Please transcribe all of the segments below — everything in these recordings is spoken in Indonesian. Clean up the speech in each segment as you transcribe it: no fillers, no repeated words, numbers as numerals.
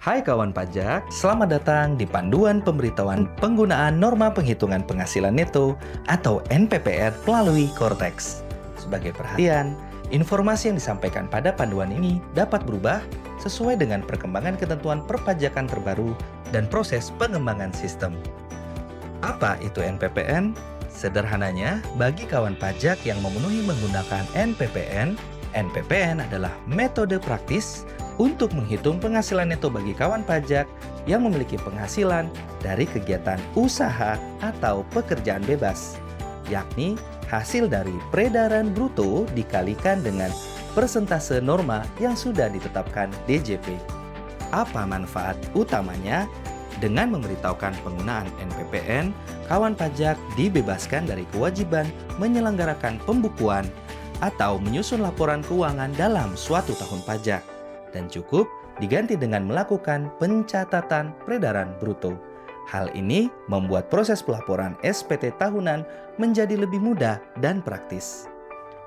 Hai kawan pajak, selamat datang di Panduan Pemberitahuan Penggunaan Norma Penghitungan Penghasilan Neto atau NPPN melalui Cortex. Sebagai perhatian, informasi yang disampaikan pada panduan ini dapat berubah sesuai dengan perkembangan ketentuan perpajakan terbaru dan proses pengembangan sistem. Apa itu NPPN? Sederhananya, bagi kawan pajak yang memenuhi menggunakan NPPN, NPPN adalah metode praktis untuk menghitung penghasilan neto bagi kawan pajak yang memiliki penghasilan dari kegiatan usaha atau pekerjaan bebas, yakni hasil dari peredaran bruto dikalikan dengan persentase norma yang sudah ditetapkan DJP. Apa manfaat utamanya? Dengan memberitahukan penggunaan NPPN, kawan pajak dibebaskan dari kewajiban menyelenggarakan pembukuan atau menyusun laporan keuangan dalam suatu tahun pajak, dan cukup diganti dengan melakukan pencatatan peredaran bruto. Hal ini membuat proses pelaporan SPT tahunan menjadi lebih mudah dan praktis.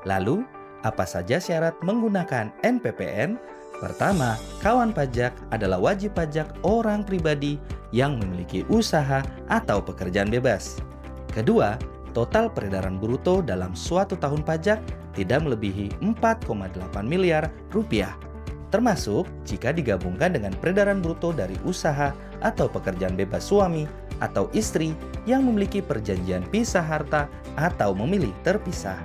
Lalu, apa saja syarat menggunakan NPPN? Pertama, kawan pajak adalah wajib pajak orang pribadi yang memiliki usaha atau pekerjaan bebas. Kedua, total peredaran bruto dalam suatu tahun pajak tidak melebihi 4,8 miliar rupiah, termasuk jika digabungkan dengan peredaran bruto dari usaha atau pekerjaan bebas suami atau istri yang memiliki perjanjian pisah harta atau memilih terpisah.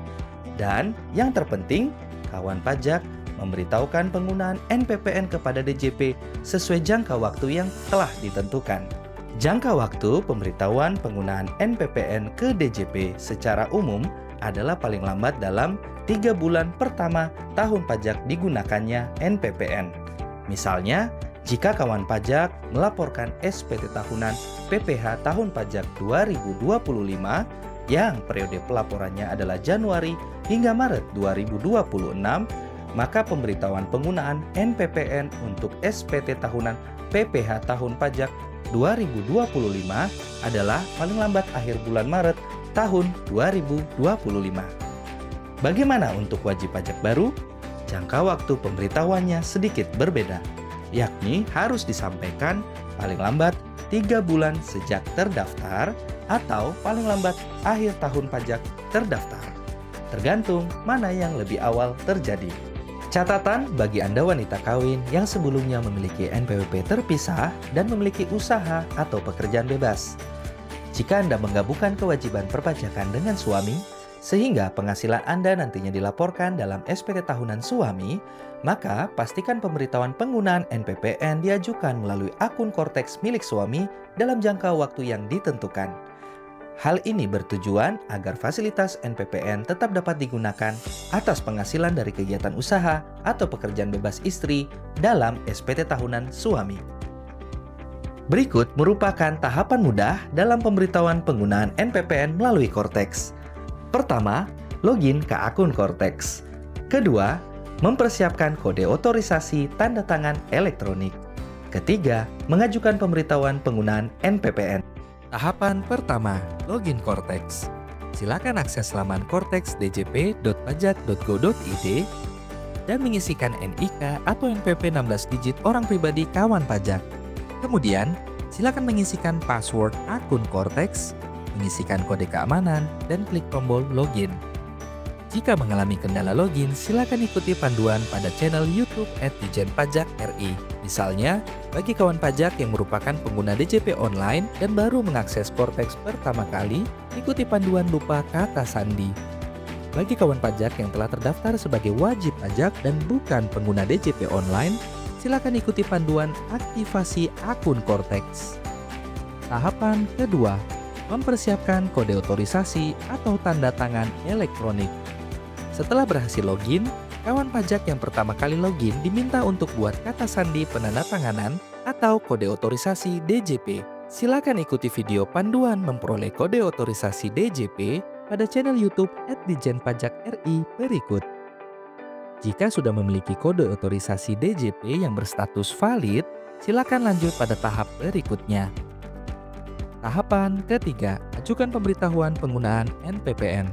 Dan yang terpenting, kawan pajak memberitahukan penggunaan NPPN kepada DJP sesuai jangka waktu yang telah ditentukan. Jangka waktu pemberitahuan penggunaan NPPN ke DJP secara umum adalah paling lambat dalam 3 bulan pertama tahun pajak digunakannya NPPN. Misalnya, jika kawan pajak melaporkan SPT tahunan PPh tahun pajak 2025 yang periode pelaporannya adalah Januari hingga Maret 2026, maka pemberitahuan penggunaan NPPN untuk SPT tahunan PPh tahun pajak 2025 adalah paling lambat akhir bulan Maret tahun 2025. Bagaimana untuk wajib pajak baru? Jangka waktu pemberitahuannya sedikit berbeda, yakni harus disampaikan paling lambat 3 bulan sejak terdaftar atau paling lambat akhir tahun pajak terdaftar, tergantung mana yang lebih awal terjadi. Catatan bagi Anda wanita kawin yang sebelumnya memiliki NPWP terpisah dan memiliki usaha atau pekerjaan bebas. Jika Anda menggabungkan kewajiban perpajakan dengan suami, sehingga penghasilan Anda nantinya dilaporkan dalam SPT tahunan suami, maka pastikan pemberitahuan penggunaan NPPN diajukan melalui akun Cortex milik suami dalam jangka waktu yang ditentukan. Hal ini bertujuan agar fasilitas NPPN tetap dapat digunakan atas penghasilan dari kegiatan usaha atau pekerjaan bebas istri dalam SPT tahunan suami. Berikut merupakan tahapan mudah dalam pemberitahuan penggunaan NPPN melalui Cortex. Pertama, login ke akun Cortex. Kedua, mempersiapkan kode otorisasi tanda tangan elektronik. Ketiga, mengajukan pemberitahuan penggunaan NPPN. Tahapan pertama, login Cortex. Silakan akses laman cortex.djp.pajak.go.id dan mengisikan NIK atau NPP 16 digit orang pribadi kawan pajak. Kemudian, silakan mengisikan password akun Cortex, mengisikan kode keamanan, dan klik tombol login. Jika mengalami kendala login, silakan ikuti panduan pada channel YouTube @Dijen Pajak RI. Misalnya, bagi kawan pajak yang merupakan pengguna DJP online dan baru mengakses Cortex pertama kali, ikuti panduan lupa kata sandi. Bagi kawan pajak yang telah terdaftar sebagai wajib pajak dan bukan pengguna DJP online, silakan ikuti panduan aktivasi akun Cortex. Tahapan kedua, mempersiapkan kode otorisasi atau tanda tangan elektronik. Setelah berhasil login, kawan pajak yang pertama kali login diminta untuk buat kata sandi penandatanganan atau kode otorisasi DJP. Silakan ikuti video panduan memperoleh kode otorisasi DJP pada channel YouTube @Dijen Pajak RI berikut. Jika sudah memiliki kode otorisasi DJP yang berstatus valid, silakan lanjut pada tahap berikutnya. Tahapan ketiga, ajukan pemberitahuan penggunaan NPPN.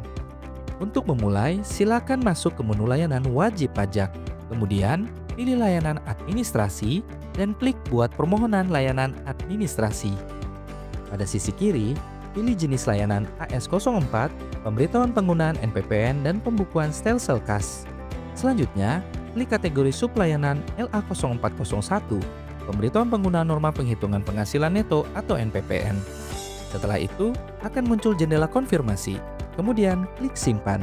Untuk memulai, silakan masuk ke menu layanan wajib pajak. Kemudian, pilih layanan administrasi, dan klik buat permohonan layanan administrasi. Pada sisi kiri, pilih jenis layanan AS04, pemberitahuan penggunaan NPPN, dan pembukuan stelsel kas. Selanjutnya, klik kategori sublayanan LA0401, pemberitahuan penggunaan norma penghitungan penghasilan neto atau NPPN. Setelah itu, akan muncul jendela konfirmasi, kemudian klik simpan.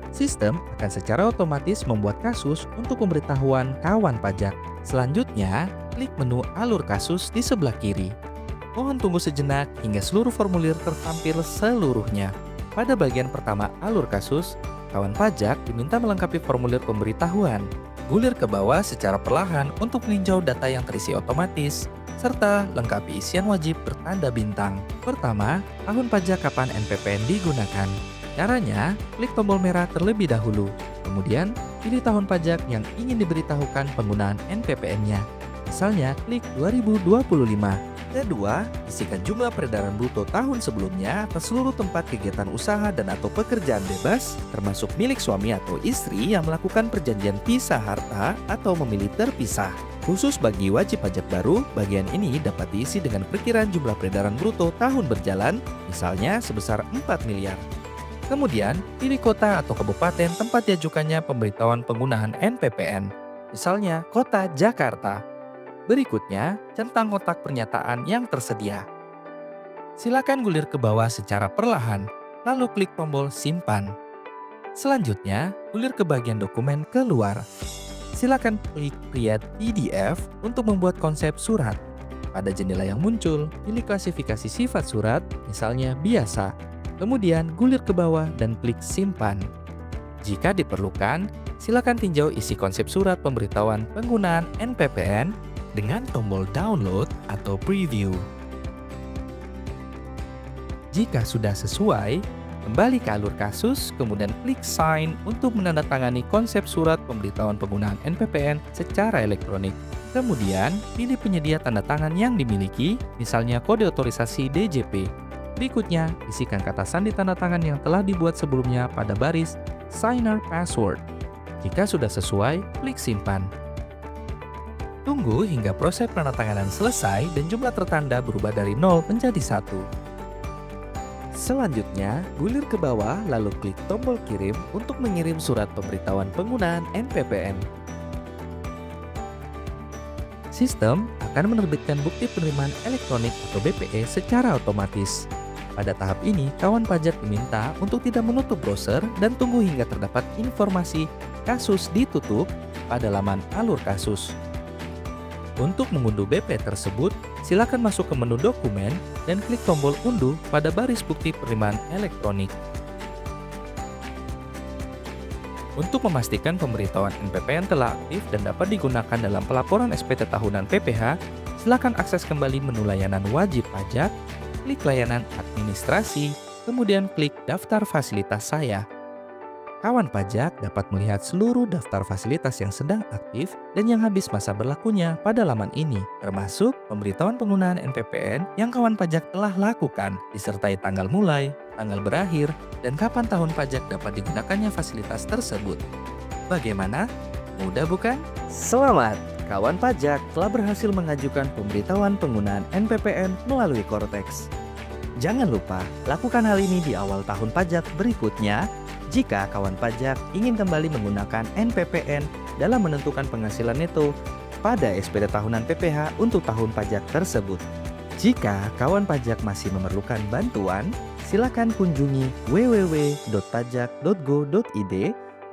Sistem akan secara otomatis membuat kasus untuk pemberitahuan kawan pajak. Selanjutnya, klik menu alur kasus di sebelah kiri. Mohon tunggu sejenak hingga seluruh formulir tertampil seluruhnya. Pada bagian pertama alur kasus, kawan pajak diminta melengkapi formulir pemberitahuan. Gulir ke bawah secara perlahan untuk meninjau data yang terisi otomatis, serta lengkapi isian wajib bertanda bintang. Pertama, tahun pajak kapan NPPN digunakan. Caranya, klik tombol merah terlebih dahulu. Kemudian, pilih tahun pajak yang ingin diberitahukan penggunaan NPPN-nya. Misalnya, klik 2025. Kedua, isikan jumlah peredaran bruto tahun sebelumnya atas seluruh tempat kegiatan usaha dan atau pekerjaan bebas, termasuk milik suami atau istri yang melakukan perjanjian pisah harta atau memilih terpisah. Khusus bagi wajib pajak baru, bagian ini dapat diisi dengan perkiraan jumlah peredaran bruto tahun berjalan, misalnya sebesar 4 miliar. Kemudian, pilih kota atau kabupaten tempat diajukannya pemberitahuan penggunaan NPPN, misalnya Kota Jakarta. Berikutnya, centang kotak pernyataan yang tersedia. Silakan gulir ke bawah secara perlahan, lalu klik tombol simpan. Selanjutnya, gulir ke bagian dokumen keluar. Silakan klik Create PDF untuk membuat konsep surat. Pada jendela yang muncul, pilih klasifikasi sifat surat, misalnya biasa. Kemudian gulir ke bawah dan klik simpan. Jika diperlukan, silakan tinjau isi konsep surat pemberitahuan penggunaan NPPN dengan tombol download atau preview. Jika sudah sesuai, kembali ke alur kasus, kemudian klik sign untuk menandatangani konsep surat pemberitahuan penggunaan NPPN secara elektronik. Kemudian, pilih penyedia tanda tangan yang dimiliki, misalnya kode otorisasi DJP. Berikutnya, isikan kata sandi tanda tangan yang telah dibuat sebelumnya pada baris signer password. Jika sudah sesuai, klik simpan. Tunggu hingga proses penandatanganan selesai dan jumlah tertanda berubah dari 0 menjadi 1. Selanjutnya, gulir ke bawah lalu klik tombol kirim untuk mengirim surat pemberitahuan penggunaan NPPN. Sistem akan menerbitkan bukti penerimaan elektronik atau BPE secara otomatis. Pada tahap ini, kawan pajak diminta untuk tidak menutup browser dan tunggu hingga terdapat informasi kasus ditutup pada laman alur kasus. Untuk mengunduh BP tersebut, silakan masuk ke menu dokumen dan klik tombol unduh pada baris bukti penerimaan elektronik. Untuk memastikan pemberitahuan NPPN telah aktif dan dapat digunakan dalam pelaporan SPT tahunan PPH, silakan akses kembali menu layanan wajib pajak, klik layanan administrasi, kemudian klik daftar fasilitas saya. Kawan pajak dapat melihat seluruh daftar fasilitas yang sedang aktif dan yang habis masa berlakunya pada laman ini, termasuk pemberitahuan penggunaan NPPN yang kawan pajak telah lakukan, disertai tanggal mulai, tanggal berakhir, dan kapan tahun pajak dapat digunakannya fasilitas tersebut. Bagaimana? Mudah bukan? Selamat! Kawan pajak telah berhasil mengajukan pemberitahuan penggunaan NPPN melalui Cortex. Jangan lupa, lakukan hal ini di awal tahun pajak berikutnya jika kawan pajak ingin kembali menggunakan NPPN dalam menentukan penghasilan neto pada SPT tahunan PPH untuk tahun pajak tersebut. Jika kawan pajak masih memerlukan bantuan, silakan kunjungi www.pajak.go.id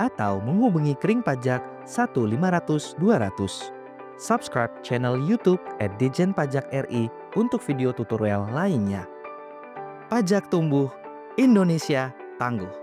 atau menghubungi Kring Pajak 1-500-200. Subscribe channel YouTube @Ditjen Pajak RI untuk video tutorial lainnya. Pajak tumbuh, Indonesia tangguh.